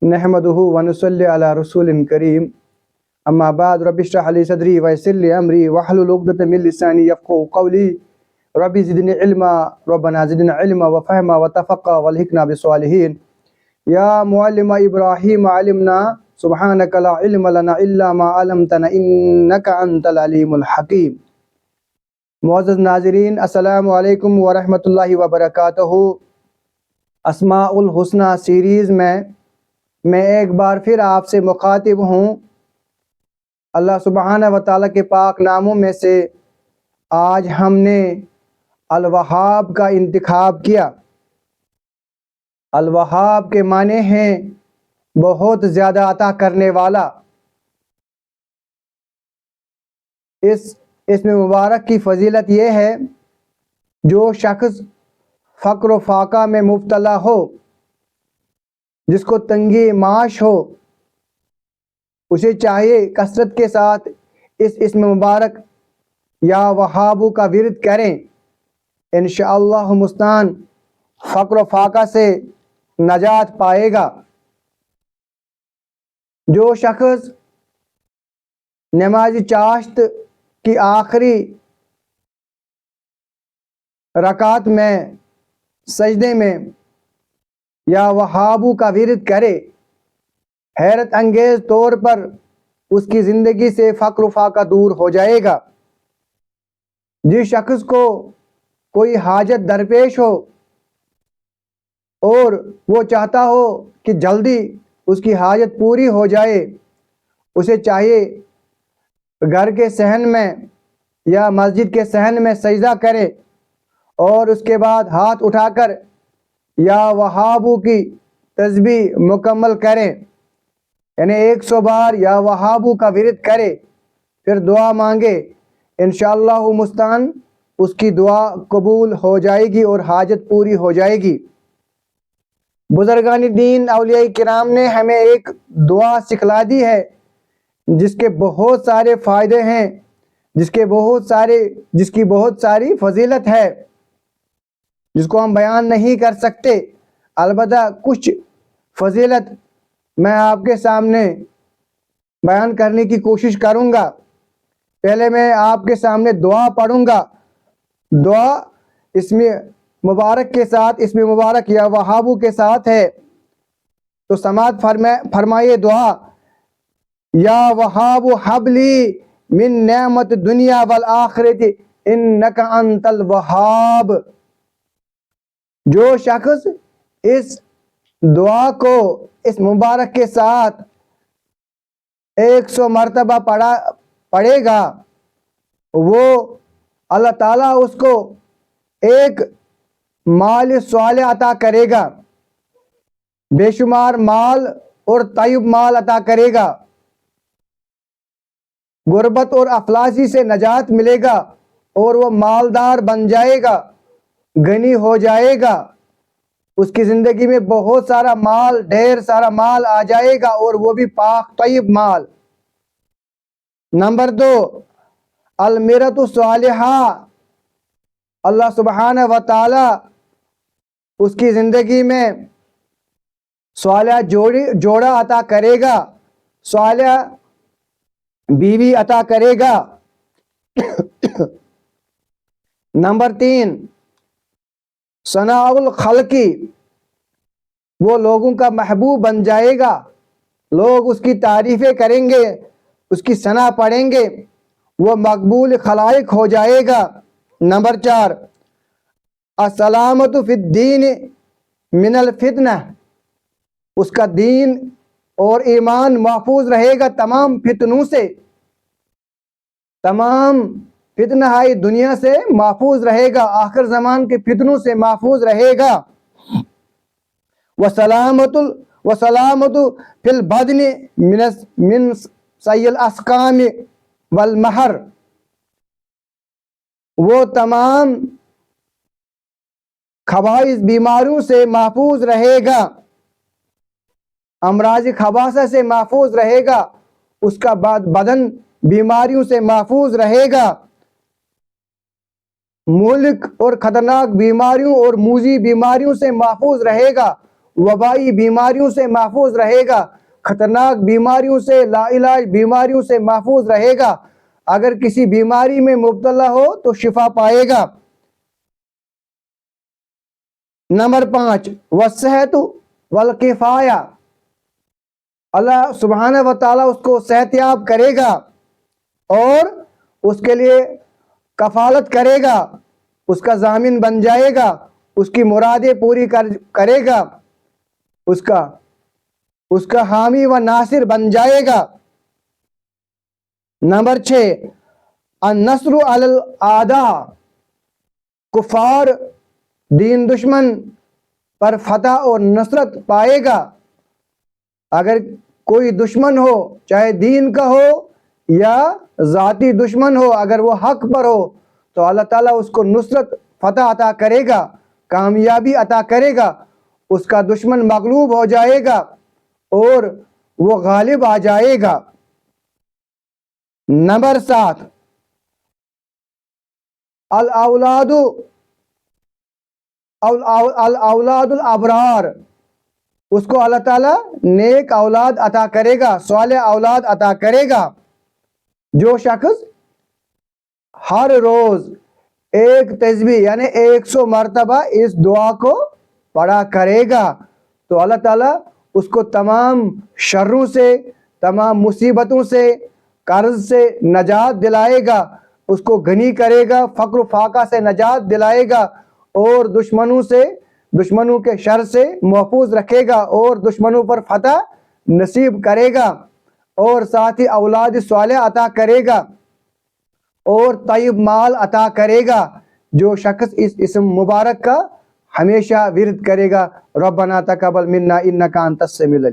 नहमदुहु व नुसल्ली अला रसूलिन करीम अम्मा बाद रब्बि इश्रह ली सदरी व यस्सिर ली अमरी वहलुल उक़दतम मिन लिसानी यफ़क़हू क़ौली रब्बि ज़िदनी इल्मा रब्बना ज़िदना इल्मा व फ़हमा व तफ़क़्क़ा वल्हिक़ना बिस्सालिहीन या मुअल्लिम इब्राहीम अल्लिमना सुब्हानका ला इल्म लना इल्ला मा अल्लमतना इन्नका अंतल अलीमुल हकीम। मुअज़्ज़ज़ नाज़रीन, अस्सलामु अलैकुम व रहमतुल्लाहि व बरकातहू। अस्माउल हुस्ना सीरीज़ में मैं एक बार फिर आपसे मुखातिब हूँ। अल्लाह सुब्हानहू व तआला के पाक नामों में से आज हमने अल वहाब का इंतखाब किया। अल वहाब के माने हैं बहुत ज़्यादा अता करने वाला। इसमें मुबारक की फजीलत यह है, जो शख्स फ़क्र व फाका में मुब्तला हो, जिसको तंगी माश हो, उसे चाहिए कसरत के साथ इस इस्म मुबारक या वहाबू का विरद करें। इंशाअल्लाह मुस्तान फ़क्र व फाका से नजात पाएगा। जो शख्स नमाज चाश्त की आखिरी रकात में सजदे में या वहाबू का विरद करे, हैरत अंगेज तौर पर उसकी ज़िंदगी से फ़क्र फाका दूर हो जाएगा। जिस शख्स को कोई हाजत दरपेश हो और वो चाहता हो कि जल्दी उसकी हाजत पूरी हो जाए, उसे चाहिए घर के सहन में या मस्जिद के सहन में सजदा करे और उसके बाद हाथ उठाकर या वहाबू की तस्बीह मुकम्मल करें, यानी 100 बार या वहाबू का विरद करे, फिर दुआ मांगे। इंशाअल्लाह मुस्तान उसकी दुआ कबूल हो जाएगी और हाजत पूरी हो जाएगी। बुज़ुर्गान दीन औलिया किराम ने हमें एक दुआ सिखला दी है, जिसके बहुत सारे फ़ायदे हैं, जिसकी बहुत सारी फजीलत है, जिसको हम बयान नहीं कर सकते। अलबत्ता कुछ फजीलत मैं आपके सामने बयान करने की कोशिश करूँगा। पहले मैं आपके सामने दुआ पढ़ूँगा। दुआ इसमें मुबारक के साथ, इसमें मुबारक या वहाबू के साथ है, तो समात फरमाइए दुआ। या वहाबु हबली मिन नेमत दुनिया वल आखिरत इन्नका अंतल वहाब। जो शख्स इस दुआ को इस मुबारक के साथ 100 मरतबा पढ़ेगा, वो अल्लाह ताला उसको एक माल स्वाले अता करेगा, बेशुमार माल और तय्यब माल अता करेगा। गुर्बत और अफलासी से नजात मिलेगा और वह मालदार बन जाएगा, गनी हो जाएगा। उसकी ज़िंदगी में बहुत सारा माल, ढेर सारा माल आ जाएगा और वो भी पाक तय्यब माल। नंबर 2, अलमिरतु सालिहा। अल्लाह सुब्हानहू व तआला उसकी ज़िंदगी में सालिहा जोड़ा अता करेगा, सालिहा बीवी अता करेगा। नंबर 3, सनाउल खल्की। वो लोगों का महबूब बन जाएगा, लोग उसकी तारीफ़ें करेंगे, उसकी सना पढ़ेंगे, वो मकबूल खलाइक हो जाएगा। नंबर 4, अस्सलामतु फिद्दीन मिनल फितना। उसका दीन और ईमान महफूज रहेगा तमाम फितनों से, तमाम फितना है दुनिया से महफूज रहेगा, आखिर ज़मान के फितनों से महफूज रहेगा। वसलामतु फिल बदनी मिन सय्यिल अस्काम वल महर। वो तमाम खबाइस बीमारियों से महफूज रहेगा, अमराज खबासा से महफूज रहेगा, उसका बाद बदन बीमारियों से महफूज रहेगा। मुल्क और ख़तरनाक बीमारियों और मूजी बीमारियों से महफूज रहेगा, वबाई बीमारियों से महफूज रहेगा, खतरनाक बीमारियों से, लाइलाज बीमारियों से महफूज रहेगा। अगर किसी बीमारी में मुब्तला हो तो शिफा पाएगा। नंबर 5, वस्सेहत वल किफाया, अल्लाह सुब्हानहू व तआला उसको सेहतयाब करेगा और उसके लिए कफालत करेगा, उसका जामिन बन जाएगा, उसकी मुरादें पूरी करेगा, उसका हामी व नासिर बन जाएगा। नंबर 6, अन्नस्रु अलल आदा, कुफार दीन दुश्मन पर फतह और नसरत पाएगा। अगर कोई दुश्मन हो, चाहे दीन का हो या ज़ाती दुश्मन हो, अगर वो हक पर हो तो अल्लाह ताला उसको नुसरत फतह अता करेगा, कामयाबी अता करेगा, उसका दुश्मन मगलूब हो जाएगा और वो गालिब आ जाएगा। नंबर 7, अल औलादुल अबरार, उसको अल्लाह ताला नेक औलाद अता करेगा, सालेह औलाद अता करेगा। जो शख्स हर रोज एक तस्बीह यानी 100 मरतबा इस दुआ को पढ़ा करेगा तो अल्लाह ताला उसको तमाम शर्रों से, तमाम मुसीबतों से, कर्ज से नजात दिलाएगा, उसको गनी करेगा, फ़क्र फाका से नजात दिलाएगा और दुश्मनों के शर से महफूज रखेगा और दुश्मनों पर फतह नसीब करेगा और साथ ही औलाद सालेह अता करेगा और तय्यब माल अता करेगा। जो शख्स इस इस्म मुबारक का हमेशा विर्द करेगा, रब्बना तक़ब्बल मिन्ना इन्नका अंतस समीउल अलीम।